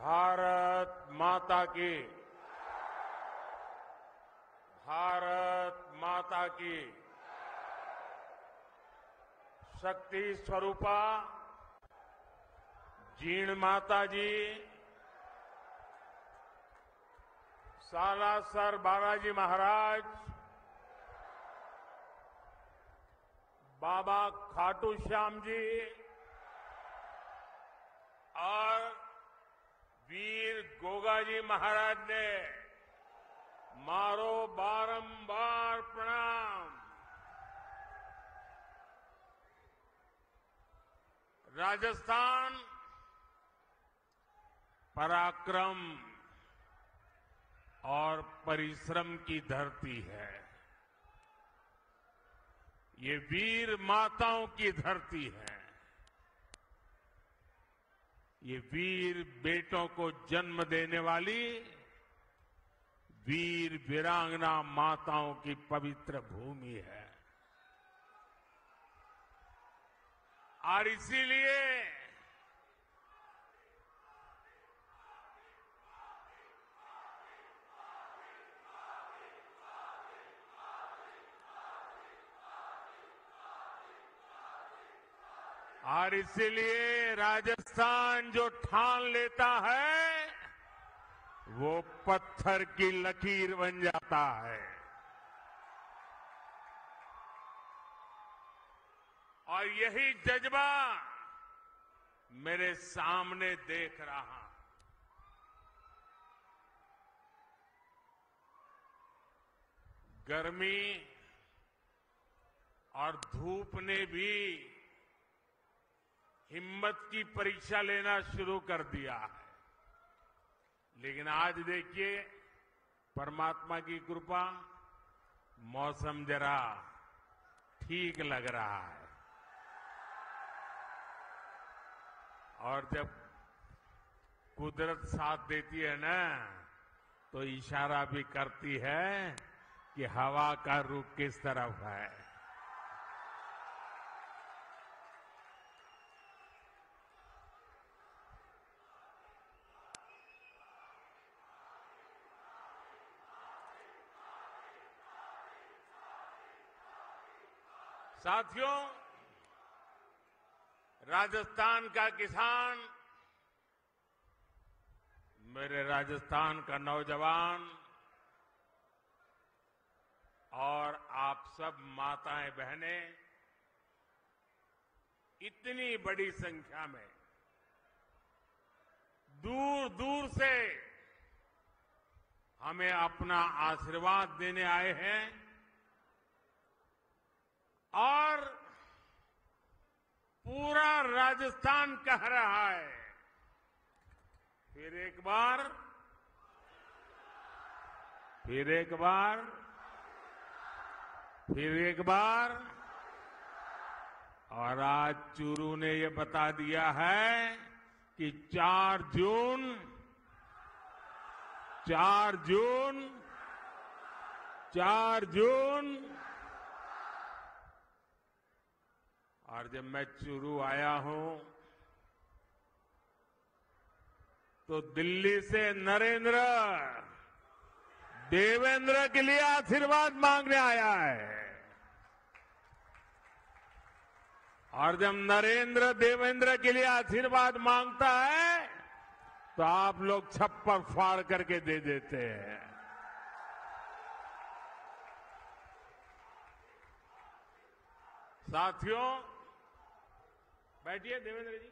भारत माता की। भारत माता की। शक्ति स्वरूपा जीण माता जी, सालासर बालाजी महाराज, बाबा खाटू श्याम जी और वीर गोगाजी महाराज ने मारो बारंबार प्रणाम। राजस्थान पराक्रम और परिश्रम की धरती है। ये वीर माताओं की धरती है। ये वीर बेटों को जन्म देने वाली वीर वीरांगना माताओं की पवित्र भूमि है। और इसीलिए राजस्थान जो ठान लेता है वो पत्थर की लकीर बन जाता है। और यही जज्बा मेरे सामने देख रहा हूं। गर्मी और धूप ने भी हिम्मत की परीक्षा लेना शुरू कर दिया है। लेकिन आज देखिए, परमात्मा की कृपा, मौसम जरा ठीक लग रहा है। और जब कुदरत साथ देती है ना, तो इशारा भी करती है कि हवा का रुख किस तरफ है। साथियों, राजस्थान का किसान, मेरे राजस्थान का नौजवान और आप सब माताएं बहनें इतनी बड़ी संख्या में दूर दूर से हमें अपना आशीर्वाद देने आए हैं। और पूरा राजस्थान कह रहा है, फिर एक बार, फिर एक बार, फिर एक बार। और आज चूरू ने ये बता दिया है कि 4 जून, 4 जून, 4 जून। और जब मैं चूरू आया हूं तो दिल्ली से नरेंद्र देवेंद्र के लिए आशीर्वाद मांगने आया है। और जब नरेंद्र देवेंद्र के लिए आशीर्वाद मांगता है तो आप लोग छप्पर फाड़ करके दे देते हैं। साथियों, बैठिए देवेंद्र जी।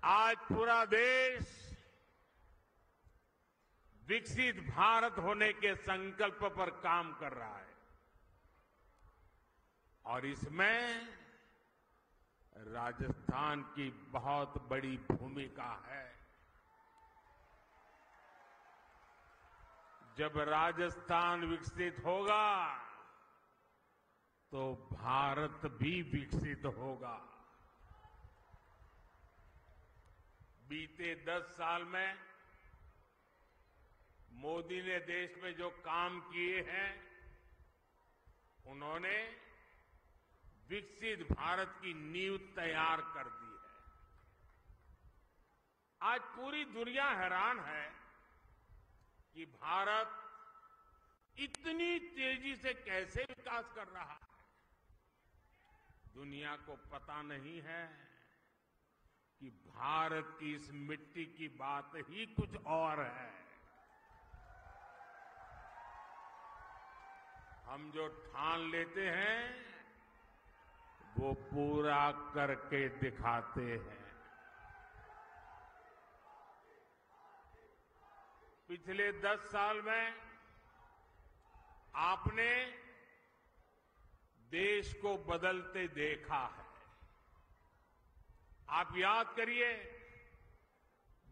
आज पूरा देश विकसित भारत होने के संकल्प पर काम कर रहा है। और इसमें राजस्थान की बहुत बड़ी भूमिका है। जब राजस्थान विकसित होगा तो भारत भी विकसित होगा। बीते 10 साल में मोदी ने देश में जो काम किए हैं, उन्होंने विकसित भारत की नींव तैयार कर दी है। आज पूरी दुनिया हैरान है कि भारत इतनी तेजी से कैसे विकास कर रहा है। दुनिया को पता नहीं है कि भारत की इस मिट्टी की बात ही कुछ और है। हम जो ठान लेते हैं वो पूरा करके दिखाते हैं। पिछले 10 साल में आपने देश को बदलते देखा है। आप याद करिए,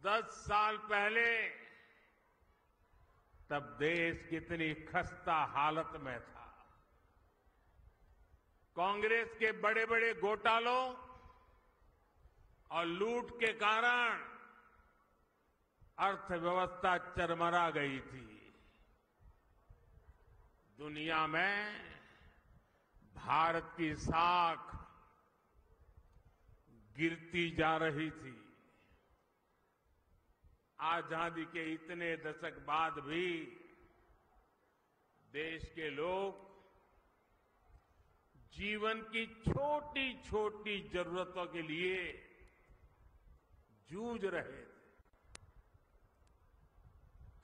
10 साल पहले तब देश कितनी खस्ता हालत में था। कांग्रेस के बड़े बड़े घोटालों और लूट के कारण अर्थव्यवस्था चरमरा गई थी। दुनिया में भारत की साख गिरती जा रही थी। आजादी के इतने दशक बाद भी देश के लोग जीवन की छोटी छोटी जरूरतों के लिए जूझ रहे थे।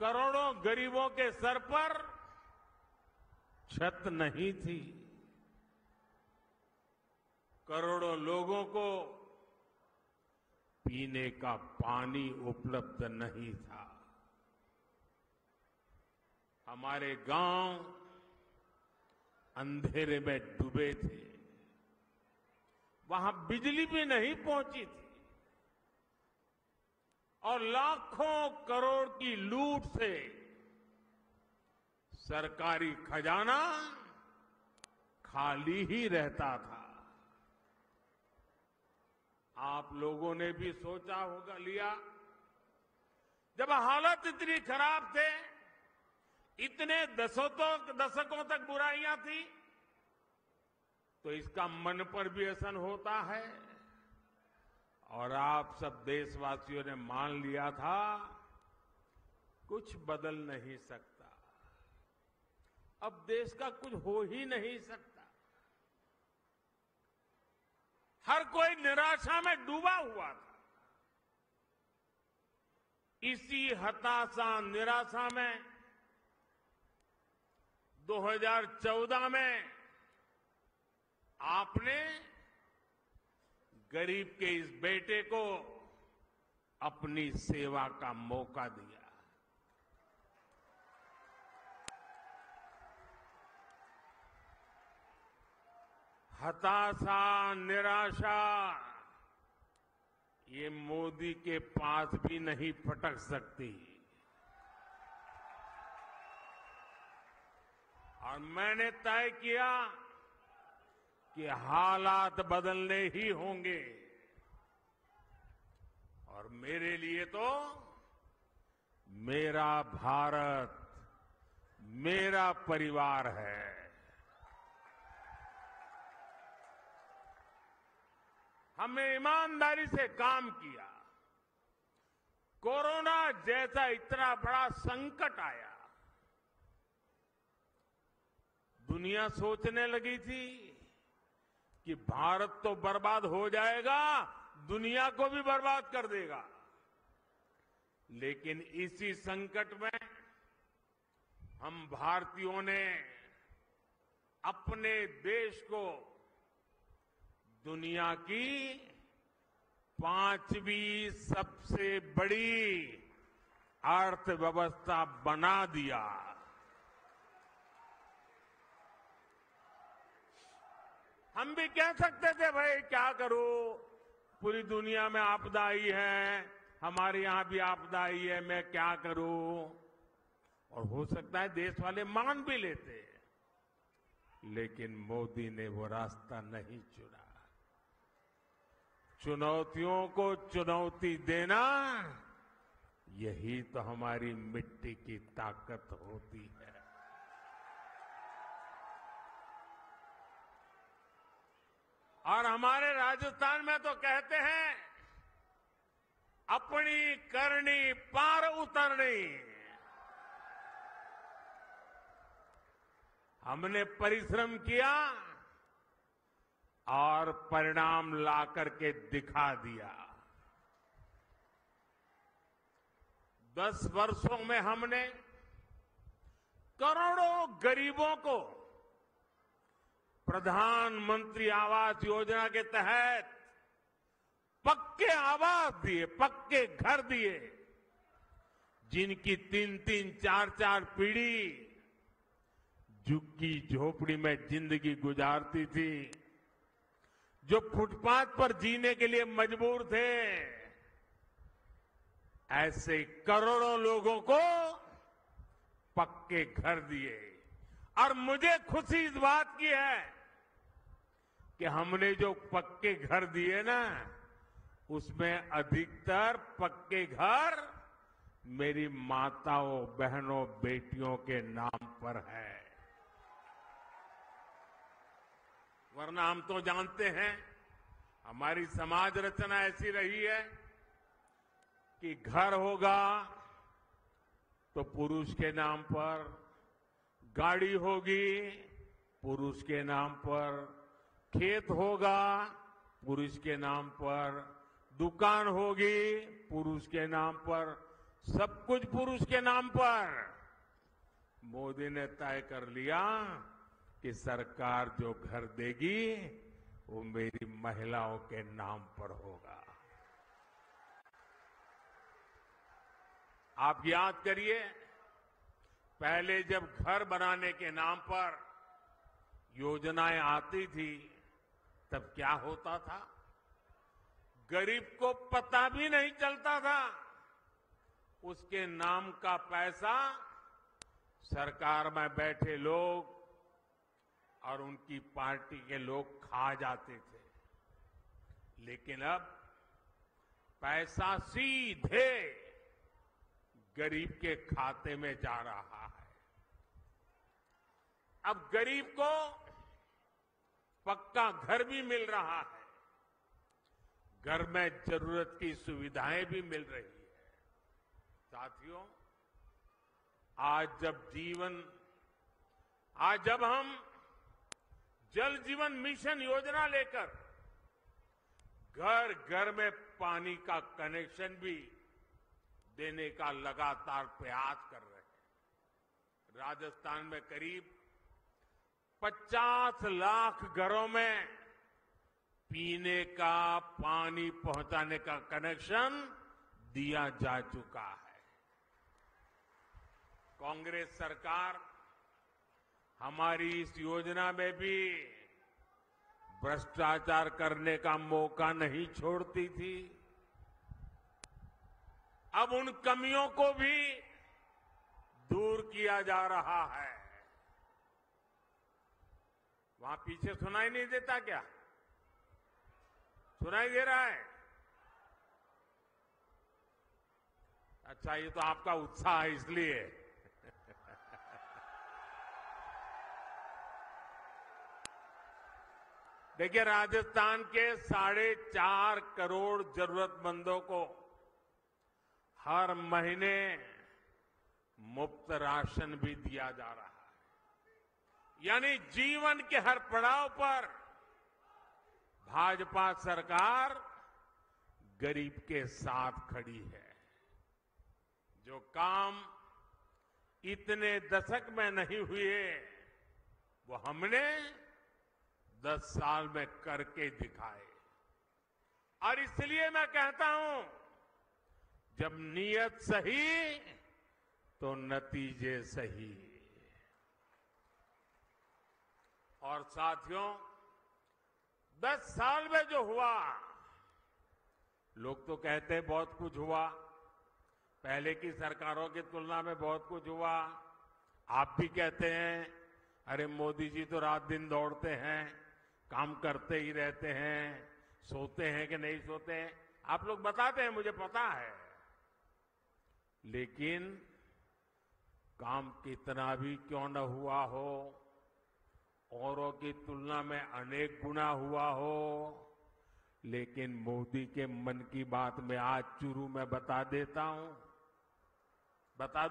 करोड़ों गरीबों के सर पर छत नहीं थी। करोड़ों लोगों को पीने का पानी उपलब्ध नहीं था। हमारे गांव अंधेरे में डूबे थे। वहां बिजली भी नहीं पहुंची थी और लाखों करोड़ की लूट से सरकारी खजाना खाली ही रहता था। आप लोगों ने भी सोचा होगा लिया, जब हालत इतनी खराब थे, इतने दशकों तक बुराइयां थी, तो इसका मन पर भी असर होता है। और आप सब देशवासियों ने मान लिया था कुछ बदल नहीं सकता, अब देश का कुछ हो ही नहीं सकता। हर कोई निराशा में डूबा हुआ था। इसी हताशा निराशा में 2014 में आपने गरीब के इस बेटे को अपनी सेवा का मौका दिया। हताशा निराशा ये मोदी के पास भी नहीं फटक सकती। और मैंने तय किया कि हालात बदलने ही होंगे। और मेरे लिए तो मेरा भारत मेरा परिवार है। हमने ईमानदारी से काम किया। कोरोना जैसा इतना बड़ा संकट आया, दुनिया सोचने लगी थी कि भारत तो बर्बाद हो जाएगा, दुनिया को भी बर्बाद कर देगा। लेकिन इसी संकट में हम भारतीयों ने अपने देश को दुनिया की 5वीं सबसे बड़ी अर्थव्यवस्था बना दिया। हम भी कह सकते थे भाई क्या करो, पूरी दुनिया में आपदा आई है, हमारे यहां भी आपदा आई है, मैं क्या करूं। और हो सकता है देश वाले मान भी लेते, लेकिन मोदी ने वो रास्ता नहीं चुना। चुनौतियों को चुनौती देना, यही तो हमारी मिट्टी की ताकत होती है। और हमारे राजस्थान में तो कहते हैं अपनी करनी पार उतरनी। हमने परिश्रम किया और परिणाम ला करके दिखा दिया। 10 वर्षों में हमने करोड़ों गरीबों को प्रधानमंत्री आवास योजना के तहत पक्के आवास दिए, पक्के घर दिए। जिनकी 3-3, 4-4 पीढ़ी झुग्गी झोपड़ी में जिंदगी गुजारती थी, जो फुटपाथ पर जीने के लिए मजबूर थे, ऐसे करोड़ों लोगों को पक्के घर दिए। और मुझे खुशी इस बात की है कि हमने जो पक्के घर दिए ना, उसमें अधिकतर पक्के घर मेरी माताओं, बहनों, बेटियों के नाम पर है। वरना हम तो जानते हैं हमारी समाज रचना ऐसी रही है कि घर होगा तो पुरुष के नाम पर, गाड़ी होगी पुरुष के नाम पर, खेत होगा पुरुष के नाम पर, दुकान होगी पुरुष के नाम पर, सब कुछ पुरुष के नाम पर। मोदी ने तय कर लिया कि सरकार जो घर देगी वो मेरी महिलाओं के नाम पर होगा। आप याद करिए, पहले जब घर बनाने के नाम पर योजनाएं आती थी तब क्या होता था? गरीब को पता भी नहीं चलता था। उसके नाम का पैसा सरकार में बैठे लोग और उनकी पार्टी के लोग खा जाते थे। लेकिन अब पैसा सीधे गरीब के खाते में जा रहा है। अब गरीब को पक्का घर भी मिल रहा है, घर में जरूरत की सुविधाएं भी मिल रही है। साथियों, आज जब हम जल जीवन मिशन योजना लेकर घर घर में पानी का कनेक्शन भी देने का लगातार प्रयास कर रहे हैं। राजस्थान में करीब 50 लाख घरों में पीने का पानी पहुंचाने का कनेक्शन दिया जा चुका है। कांग्रेस सरकार हमारी इस योजना में भी भ्रष्टाचार करने का मौका नहीं छोड़ती थी। अब उन कमियों को भी दूर किया जा रहा है। वहां पीछे सुनाई नहीं देता क्या? सुनाई दे रहा है? अच्छा, ये तो आपका उत्साह है इसलिए। देखिए, राजस्थान के 4.5 करोड़ जरूरतमंदों को हर महीने मुफ्त राशन भी दिया जा रहा है। यानी जीवन के हर पड़ाव पर भाजपा सरकार गरीब के साथ खड़ी है। जो काम इतने दशक में नहीं हुए, वो हमने 10 साल में करके दिखाए। और इसलिए मैं कहता हूं, जब नीयत सही तो नतीजे सही। और साथियों, 10 साल में जो हुआ, लोग तो कहते हैं बहुत कुछ हुआ, पहले की सरकारों की तुलना में बहुत कुछ हुआ। आप भी कहते हैं, अरे मोदी जी तो रात दिन दौड़ते हैं, काम करते ही रहते हैं, सोते हैं कि नहीं सोते हैं, आप लोग बताते हैं, मुझे पता है। लेकिन काम कितना भी क्यों न हुआ हो, औरों की तुलना में अनेक गुना हुआ हो, लेकिन मोदी के मन की बात में आज चुरू में बता देता हूं। बता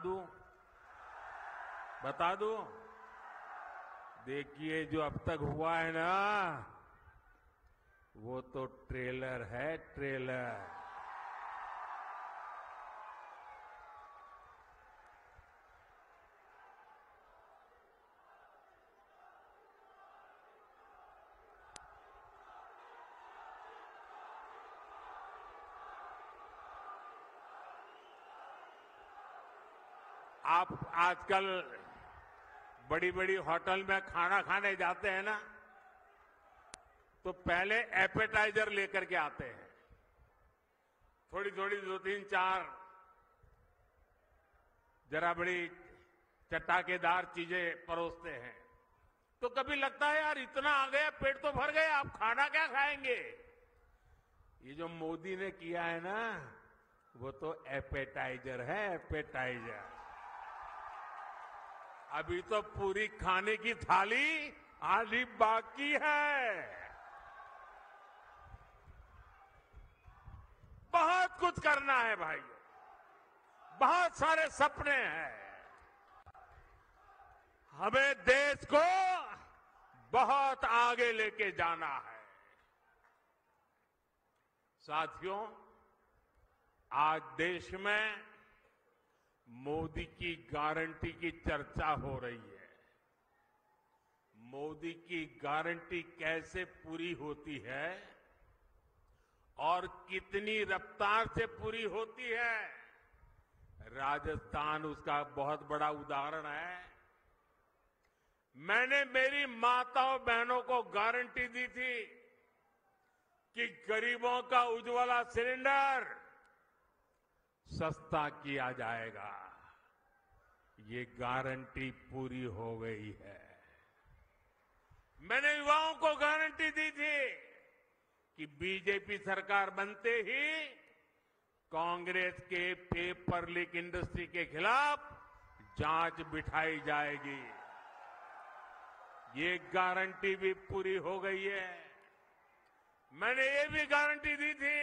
दूं? देखिए, जो अब तक हुआ है ना, वो तो ट्रेलर है, ट्रेलर। आप आजकल बड़ी बड़ी होटल में खाना खाने जाते हैं ना, तो पहले एपेटाइजर लेकर के आते हैं। थोड़ी थोड़ी 2-3-4 जरा बड़ी चटाकेदार चीजें परोसते हैं। तो कभी लगता है यार इतना आ गया, पेट तो भर गया, आप खाना क्या खाएंगे। ये जो मोदी ने किया है ना, वो तो एपेटाइजर है, एपेटाइजर। अभी तो पूरी खाने की थाली आधी बाकी है। बहुत कुछ करना है भाइयों, बहुत सारे सपने हैं। हमें देश को बहुत आगे लेके जाना है। साथियों, आज देश में मोदी की गारंटी की चर्चा हो रही है। मोदी की गारंटी कैसे पूरी होती है और कितनी रफ्तार से पूरी होती है, राजस्थान उसका बहुत बड़ा उदाहरण है। मैंने मेरी माताओं बहनों को गारंटी दी थी कि गरीबों का उज्ज्वला सिलेंडर सस्ता किया जाएगा। ये गारंटी पूरी हो गई है। मैंने युवाओं को गारंटी दी थी कि बीजेपी सरकार बनते ही कांग्रेस के पेपर लीक इंडस्ट्री के खिलाफ जांच बिठाई जाएगी। ये गारंटी भी पूरी हो गई है। मैंने ये भी गारंटी दी थी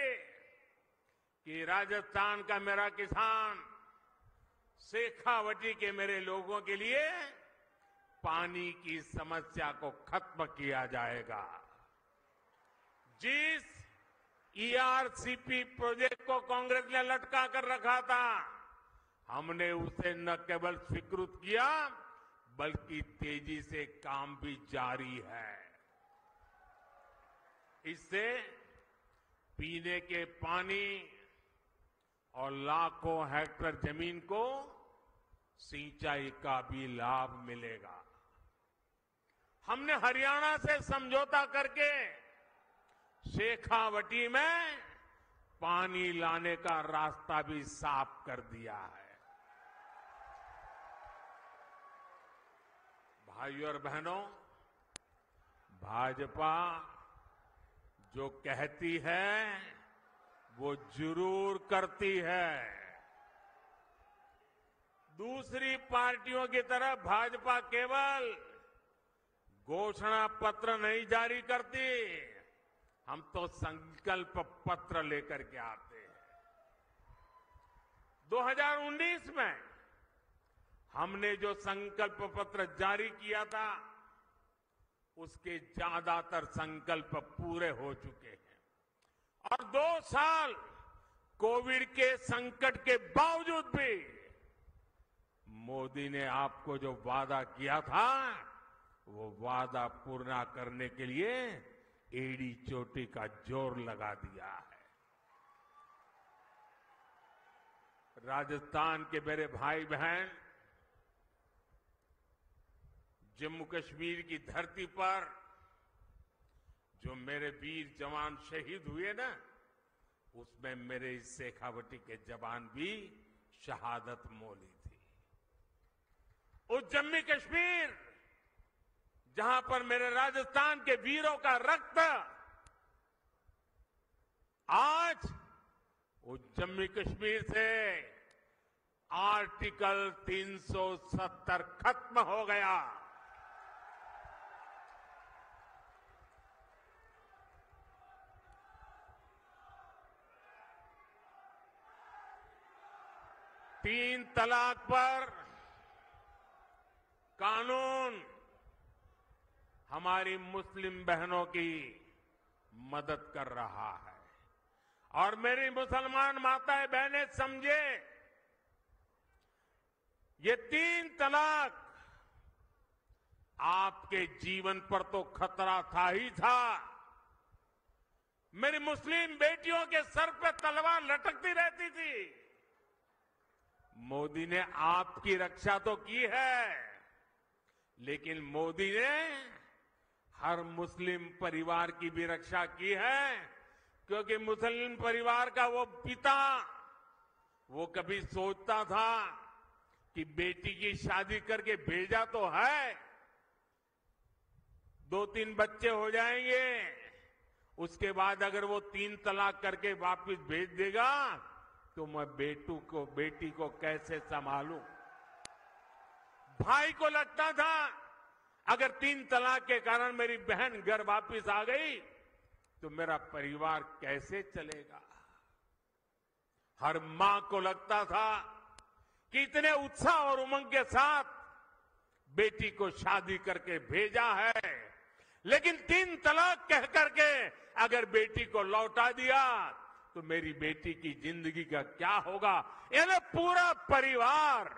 कि राजस्थान का मेरा किसान, शेखावटी के मेरे लोगों के लिए पानी की समस्या को खत्म किया जाएगा। जिस ईआरसीपी प्रोजेक्ट को कांग्रेस ने लटका कर रखा था, हमने उसे न केवल स्वीकृत किया बल्कि तेजी से काम भी जारी है। इससे पीने के पानी और लाखों हेक्टेयर जमीन को सिंचाई का भी लाभ मिलेगा। हमने हरियाणा से समझौता करके शेखावटी में पानी लाने का रास्ता भी साफ कर दिया है। भाइयों और बहनों, भाजपा जो कहती है वो जरूर करती है। दूसरी पार्टियों की तरह भाजपा केवल घोषणा पत्र नहीं जारी करती, हम तो संकल्प पत्र लेकर के आते हैं। 2019 में हमने जो संकल्प पत्र जारी किया था, उसके ज्यादातर संकल्प पूरे हो चुके हैं। और 2 साल कोविड के संकट के बावजूद भी मोदी ने आपको जो वादा किया था, वो वादा पूरा करने के लिए एड़ी चोटी का जोर लगा दिया है। राजस्थान के मेरे भाई बहन, जम्मू कश्मीर की धरती पर जो मेरे वीर जवान शहीद हुए ना, उसमें मेरे इस शेखावटी के जवान भी शहादत मोली थी। उस जम्मू कश्मीर जहां पर मेरे राजस्थान के वीरों का रक्त आज उस जम्मू कश्मीर से आर्टिकल 370 खत्म हो गया। तीन तलाक पर कानून हमारी मुस्लिम बहनों की मदद कर रहा है और मेरी मुसलमान माताएं बहनें समझे, ये तीन तलाक आपके जीवन पर तो खतरा था ही था। मेरी मुस्लिम बेटियों के सर पर तलवार लटकती रहती थी। मोदी ने आपकी रक्षा तो की है, लेकिन मोदी ने हर मुस्लिम परिवार की भी रक्षा की है, क्योंकि मुस्लिम परिवार का वो पिता वो कभी सोचता था कि बेटी की शादी करके भेजा तो है, 2-3 बच्चे हो जाएंगे, उसके बाद अगर वो 3 तलाक करके वापस भेज देगा तो मैं बेटी को कैसे संभालूं। भाई को लगता था अगर 3 तलाक के कारण मेरी बहन घर वापस आ गई तो मेरा परिवार कैसे चलेगा। हर मां को लगता था कि इतने उत्साह और उमंग के साथ बेटी को शादी करके भेजा है, लेकिन 3 तलाक कह करके अगर बेटी को लौटा दिया तो मेरी बेटी की जिंदगी का क्या होगा। यानी पूरा परिवार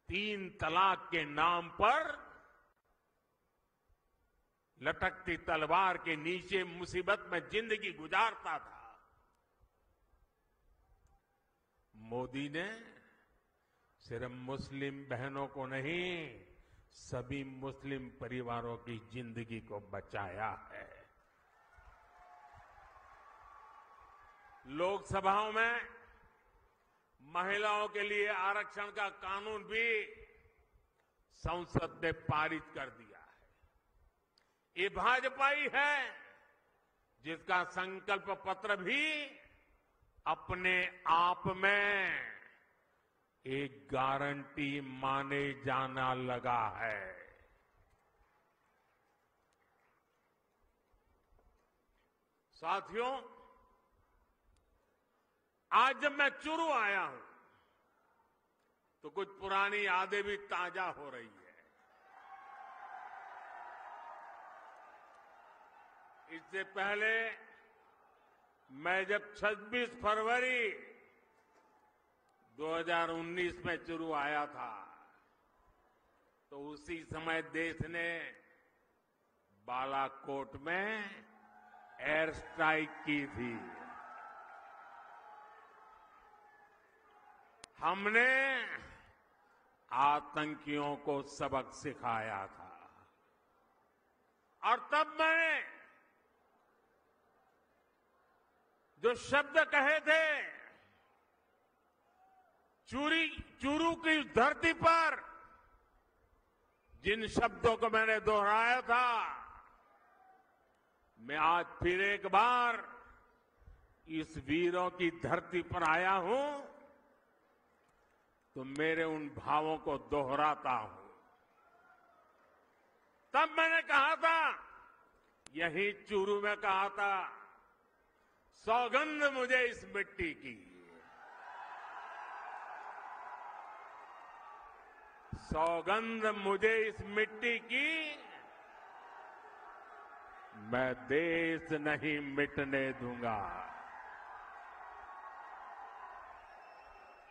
3 तलाक के नाम पर लटकती तलवार के नीचे मुसीबत में जिंदगी गुजारता था। मोदी ने सिर्फ मुस्लिम बहनों को नहीं, सभी मुस्लिम परिवारों की जिंदगी को बचाया है। लोकसभाओं में महिलाओं के लिए आरक्षण का कानून भी संसद ने पारित कर दिया है। ये भाजपा ही है जिसका संकल्प पत्र भी अपने आप में एक गारंटी माने जाना लगा है। साथियों, आज जब मैं चुरू आया हूं तो कुछ पुरानी यादें भी ताजा हो रही है। इससे पहले मैं जब 26 फरवरी 2019 में चुरू आया था तो उसी समय देश ने बालाकोट में एयर स्ट्राइक की थी। हमने आतंकियों को सबक सिखाया था और तब मैंने जो शब्द कहे थे, चूरू की धरती पर जिन शब्दों को मैंने दोहराया था, मैं आज फिर एक बार इस वीरों की धरती पर आया हूं तो मेरे उन भावों को दोहराता हूं। तब मैंने कहा था, यही चूरू में कहा था, सौगंध मुझे इस मिट्टी की, सौगंध मुझे इस मिट्टी की, मैं देश नहीं मिटने दूंगा,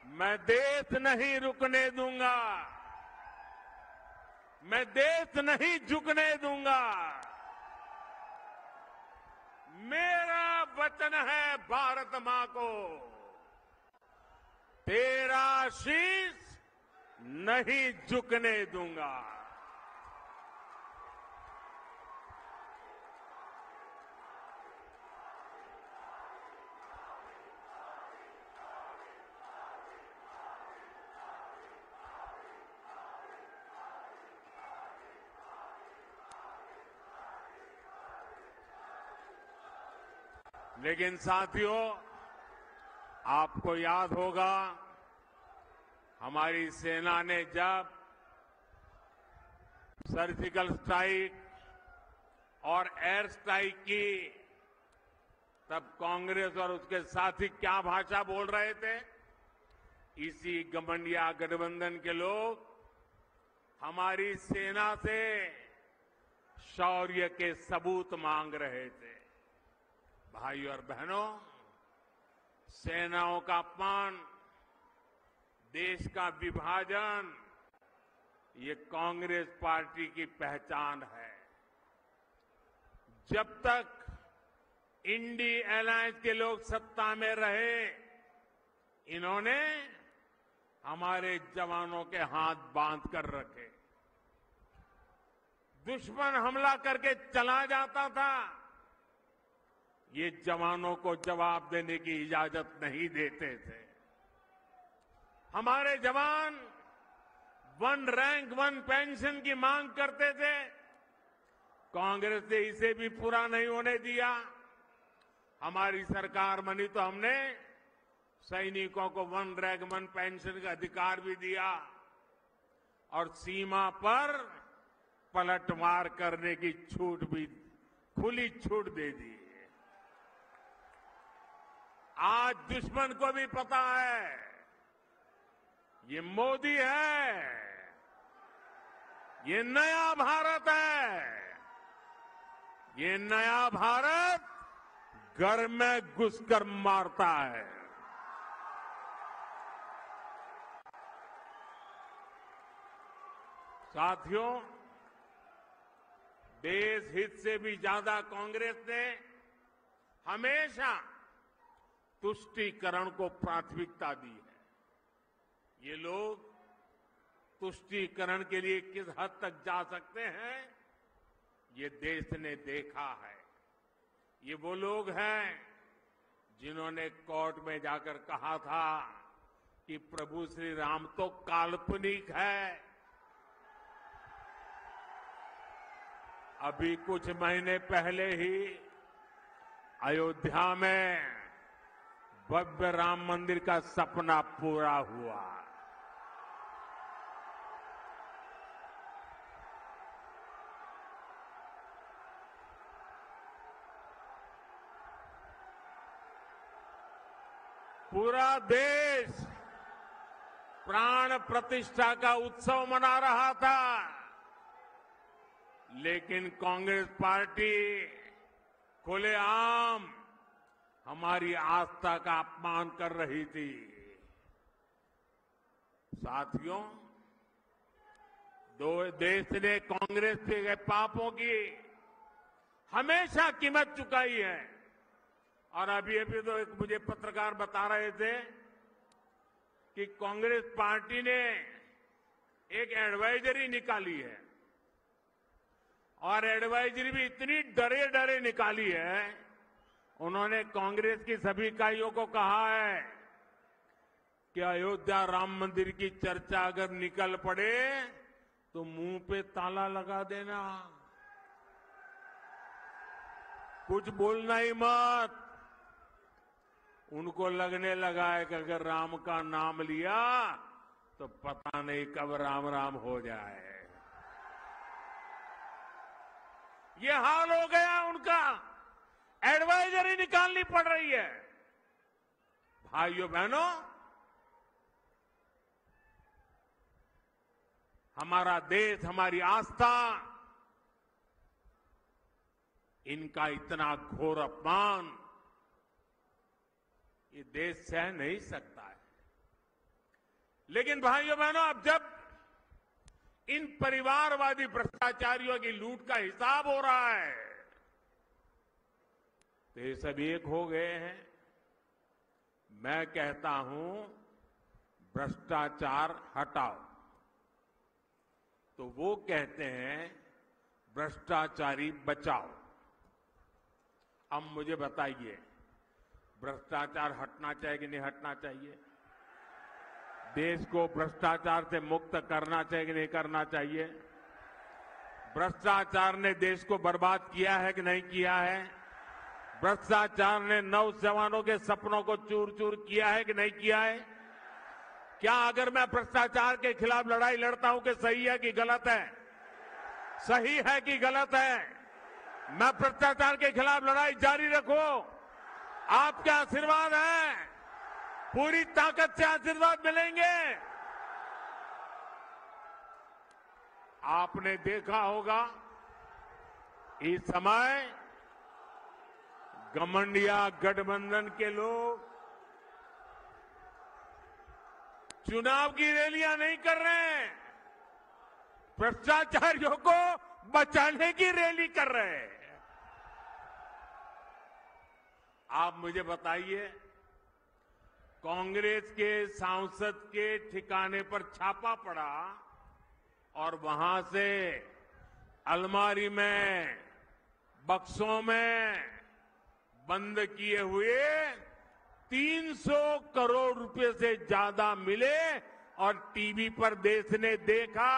मैं देश नहीं रुकने दूंगा, मैं देश नहीं झुकने दूंगा। मेरा वचन है भारत मां को, तेरा शीश नहीं झुकने दूंगा। लेकिन साथियों, आपको याद होगा हमारी सेना ने जब सर्जिकल स्ट्राइक और एयर स्ट्राइक की, तब कांग्रेस और उसके साथी क्या भाषा बोल रहे थे। इसी गठबंधन गठबंधन के लोग हमारी सेना से शौर्य के सबूत मांग रहे थे। भाइयों और बहनों, सेनाओं का अपमान, देश का विभाजन, ये कांग्रेस पार्टी की पहचान है। जब तक इंडी अलायंस के लोग सत्ता में रहे, इन्होंने हमारे जवानों के हाथ बांध कर रखे। दुश्मन हमला करके चला जाता था, ये जवानों को जवाब देने की इजाजत नहीं देते थे। हमारे जवान 1 रैंक 1 पेंशन की मांग करते थे, कांग्रेस ने इसे भी पूरा नहीं होने दिया। हमारी सरकार बनी तो हमने सैनिकों को 1 रैंक 1 पेंशन का अधिकार भी दिया और सीमा पर पलटवार करने की छूट भी, खुली छूट दे दी। आज दुश्मन को भी पता है ये मोदी है, ये नया भारत है। ये नया भारत घर में घुसकर मारता है। साथियों, देश हित से भी ज्यादा कांग्रेस ने हमेशा तुष्टीकरण को प्राथमिकता दी है। ये लोग तुष्टीकरण के लिए किस हद तक जा सकते हैं, ये देश ने देखा है। ये वो लोग हैं जिन्होंने कोर्ट में जाकर कहा था कि प्रभु श्री राम तो काल्पनिक है। अभी कुछ महीने पहले ही अयोध्या में भव्य राम मंदिर का सपना पूरा हुआ। पूरा देश प्राण प्रतिष्ठा का उत्सव मना रहा था, लेकिन कांग्रेस पार्टी खुलेआम हमारी आस्था का अपमान कर रही थी। साथियों, देश ने कांग्रेस के पापों की हमेशा कीमत चुकाई है। और अभी तो एक मुझे पत्रकार बता रहे थे कि कांग्रेस पार्टी ने एक एडवाइजरी निकाली है और एडवाइजरी भी इतनी डरे डरे निकाली है। उन्होंने कांग्रेस की सभी इकाइयों को कहा है कि अयोध्या राम मंदिर की चर्चा अगर निकल पड़े तो मुंह पे ताला लगा देना, कुछ बोलना ही मत। उनको लगने लगा है कि अगर राम का नाम लिया तो पता नहीं कब राम राम हो जाए। ये हाल हो गया उनका, एडवाइजरी निकालनी पड़ रही है। भाइयों बहनों, हमारा देश, हमारी आस्था, इनका इतना घोर अपमान ये देश सह नहीं सकता है। लेकिन भाइयों बहनों, अब जब इन परिवारवादी भ्रष्टाचारियों की लूट का हिसाब हो रहा है तो ये सब एक हो गए हैं। मैं कहता हूं भ्रष्टाचार हटाओ, तो वो कहते हैं भ्रष्टाचारी बचाओ। अब मुझे बताइए, भ्रष्टाचार हटना चाहिए कि नहीं हटना चाहिए? देश को भ्रष्टाचार से मुक्त करना चाहिए कि नहीं करना चाहिए? भ्रष्टाचार ने देश को बर्बाद किया है कि नहीं किया है? भ्रष्टाचार ने नौजवानों के सपनों को चूर चूर किया है कि नहीं किया है? क्या अगर मैं भ्रष्टाचार के खिलाफ लड़ाई लड़ता हूं कि सही है कि गलत है? सही है कि गलत है? मैं भ्रष्टाचार के खिलाफ लड़ाई जारी रखूं, आपका आशीर्वाद है, पूरी ताकत से आशीर्वाद मिलेंगे। आपने देखा होगा इस समय घमंडिया गठबंधन के लोग चुनाव की रैलियां नहीं कर रहे हैं, भ्रष्टाचारियों को बचाने की रैली कर रहे हैं। आप मुझे बताइए, कांग्रेस के सांसद के ठिकाने पर छापा पड़ा और वहां से अलमारी में, बक्सों में बंद किए हुए 300 करोड़ रुपए से ज्यादा मिले और टीवी पर देश ने देखा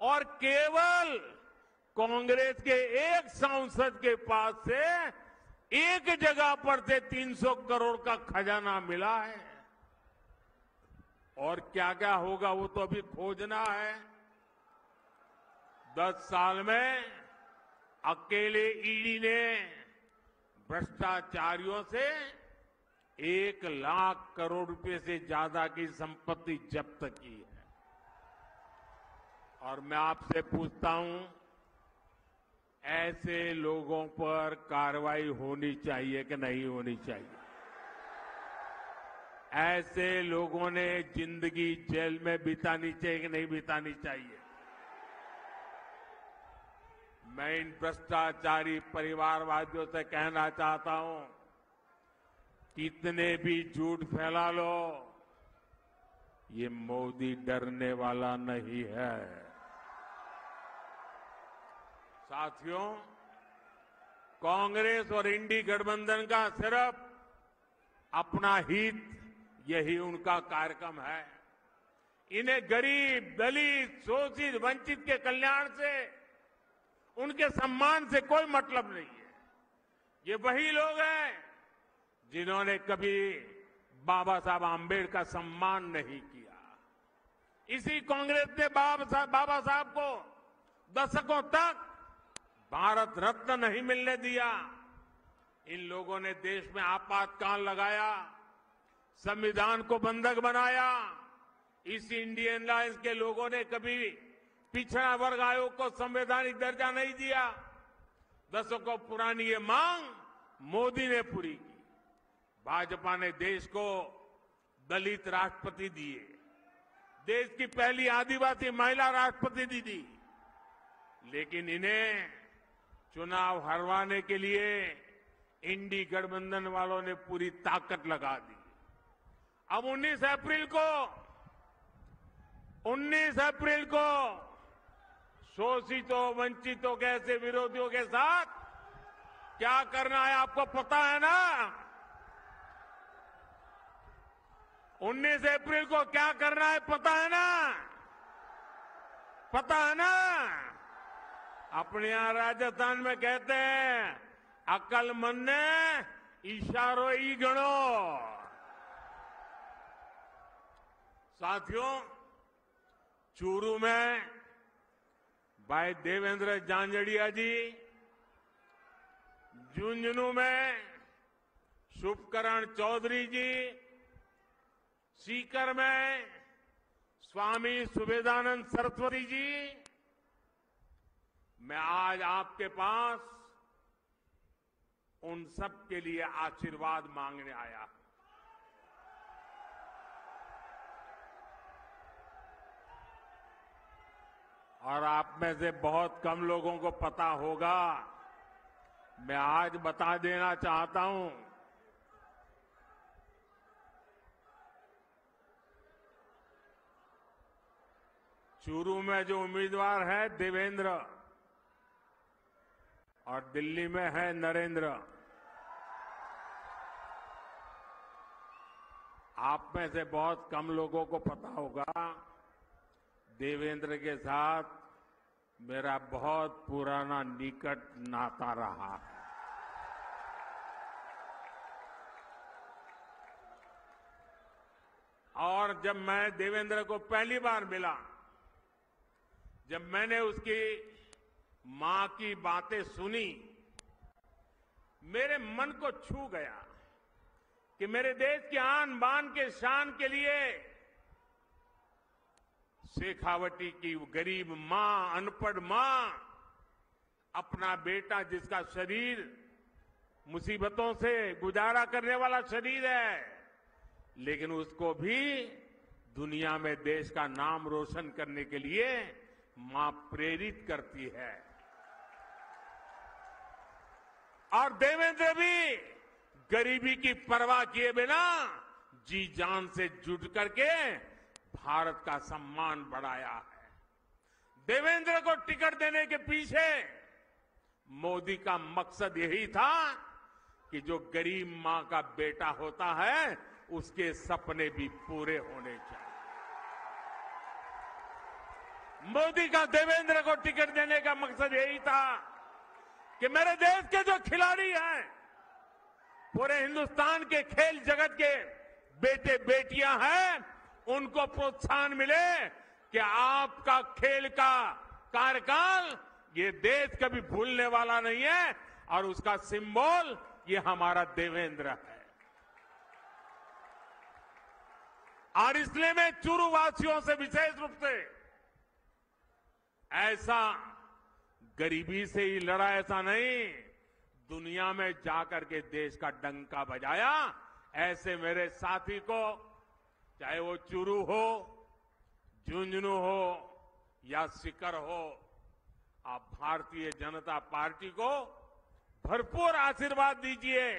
और केवल कांग्रेस के एक सांसद के पास से एक जगह पर से 300 करोड़ का खजाना मिला है। और क्या क्या होगा वो तो अभी खोजना है। 10 साल में अकेले ईडी ने भ्रष्टाचारियों से 1 लाख करोड़ रुपए से ज्यादा की संपत्ति जब्त की है। और मैं आपसे पूछता हूं, ऐसे लोगों पर कार्रवाई होनी चाहिए कि नहीं होनी चाहिए? ऐसे लोगों ने जिंदगी जेल में बितानी चाहिए कि नहीं बितानी चाहिए? मैं इन भ्रष्टाचारी परिवारवादियों से कहना चाहता हूं, कितने भी झूठ फैला लो, ये मोदी डरने वाला नहीं है। साथियों, कांग्रेस और इंडी गठबंधन का सिर्फ अपना हित, यही उनका कार्यक्रम है। इन्हें गरीब, दलित, शोषित, वंचित के कल्याण से, उनके सम्मान से कोई मतलब नहीं है। ये वही लोग हैं जिन्होंने कभी बाबा साहब आम्बेडकर का सम्मान नहीं किया। इसी कांग्रेस ने बाबा साहब को दशकों तक भारत रत्न नहीं मिलने दिया। इन लोगों ने देश में आपातकाल लगाया, संविधान को बंधक बनाया। इस इंडियन अलायंस के लोगों ने कभी पिछड़ा वर्ग आयोग को संवैधानिक दर्जा नहीं दिया। दशकों पुरानी ये मांग मोदी ने पूरी की। भाजपा ने देश को दलित राष्ट्रपति दिए, देश की पहली आदिवासी महिला राष्ट्रपति दी। लेकिन इन्हें चुनाव हरवाने के लिए इंडी गठबंधन वालों ने पूरी ताकत लगा दी। अब 19 अप्रैल को शोषितों, वंचितों के ऐसे विरोधियों के साथ क्या करना है आपको पता है ना? 19 अप्रैल को क्या करना है पता है ना? पता है ना? अपने यहां राजस्थान में कहते हैं, अकलमंद ने इशारो ही गणो। साथियों, चूरू में भाई देवेंद्र झांझड़िया जी, झुंझुनू में शुभकरण चौधरी जी, सीकर में स्वामी सुबेदानंद सरस्वती जी, मैं आज आपके पास उन सब के लिए आशीर्वाद मांगने आया हूं। और आप में से बहुत कम लोगों को पता होगा, मैं आज बता देना चाहता हूं, चूरू में जो उम्मीदवार है देवेंद्र और दिल्ली में है नरेंद्र। आप में से बहुत कम लोगों को पता होगा, देवेंद्र के साथ मेरा बहुत पुराना निकट नाता रहा है। और जब मैं देवेंद्र को पहली बार मिला, जब मैंने उसकी मां की बातें सुनी, मेरे मन को छू गया। कि मेरे देश की आन बान के शान के लिए शेखावटी की गरीब मां, अनपढ़ मां, अपना बेटा जिसका शरीर मुसीबतों से गुजारा करने वाला शरीर है, लेकिन उसको भी दुनिया में देश का नाम रोशन करने के लिए मां प्रेरित करती है। और देवेंद्र भी गरीबी की परवाह किए बिना जी जान से जुट करके भारत का सम्मान बढ़ाया है। देवेंद्र को टिकट देने के पीछे मोदी का मकसद यही था कि जो गरीब मां का बेटा होता है उसके सपने भी पूरे होने चाहिए। मोदी का देवेंद्र को टिकट देने का मकसद यही था कि मेरे देश के जो खिलाड़ी हैं, पूरे हिंदुस्तान के खेल जगत के बेटे बेटियां हैं, उनको प्रोत्साहन मिले कि आपका खेल का कार्यकाल ये देश कभी भूलने वाला नहीं है और उसका सिंबल ये हमारा देवेंद्र है। और इसलिए मैं चूरू वासियों से विशेष रूप से ऐसा गरीबी से ही लड़ा, ऐसा नहीं, दुनिया में जाकर के देश का डंका बजाया। ऐसे मेरे साथी को, चाहे वो चूरू हो, झुंझुनू हो या सीकर हो, आप भारतीय जनता पार्टी को भरपूर आशीर्वाद दीजिए।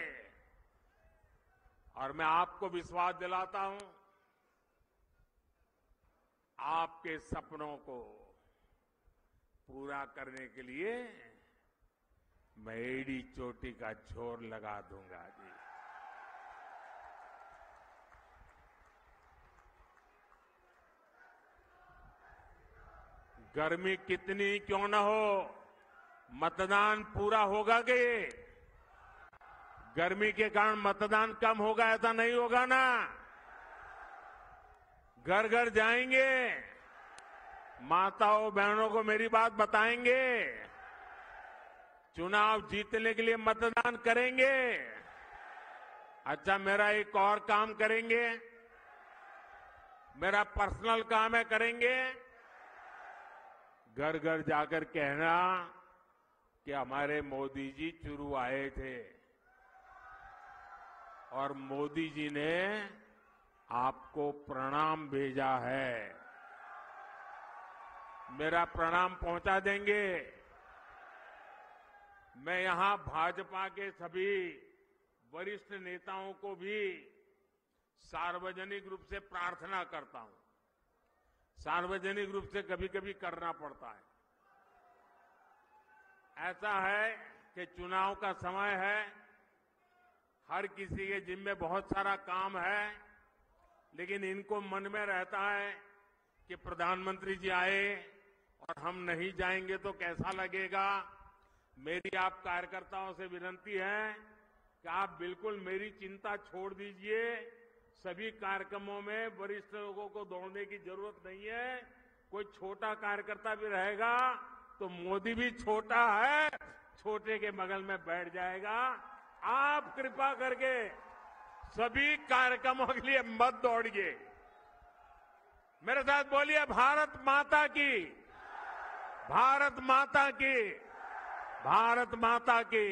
और मैं आपको विश्वास दिलाता हूं, आपके सपनों को पूरा करने के लिए मैं एड़ी चोटी का जोर लगा दूंगा जी। गर्मी कितनी क्यों न हो, मतदान पूरा होगा कि गर्मी के कारण मतदान कम होगा, ऐसा नहीं होगा ना। घर घर जाएंगे, माताओं बहनों को मेरी बात बताएंगे, चुनाव जीतने के लिए मतदान करेंगे। अच्छा, मेरा एक और काम करेंगे, मेरा पर्सनल काम है, करेंगे। घर घर जाकर कहना कि हमारे मोदी जी चुरू आए थे और मोदी जी ने आपको प्रणाम भेजा है। मेरा प्रणाम पहुंचा देंगे। मैं यहां भाजपा के सभी वरिष्ठ नेताओं को भी सार्वजनिक रूप से प्रार्थना करता हूं। सार्वजनिक रूप से कभी कभी करना पड़ता है। ऐसा है कि चुनाव का समय है, हर किसी के जिम्मे बहुत सारा काम है, लेकिन इनको मन में रहता है कि प्रधानमंत्री जी आए और हम नहीं जाएंगे तो कैसा लगेगा। मेरी आप कार्यकर्ताओं से विनती है कि आप बिल्कुल मेरी चिंता छोड़ दीजिए। सभी कार्यक्रमों में वरिष्ठ लोगों को दौड़ने की जरूरत नहीं है। कोई छोटा कार्यकर्ता भी रहेगा तो मोदी भी छोटा है, छोटे के बगल में बैठ जाएगा। आप कृपा करके सभी कार्यक्रमों के लिए मत दौड़िए। मेरे साथ बोलिए, भारत माता की, भारत माता की, भारत माता की।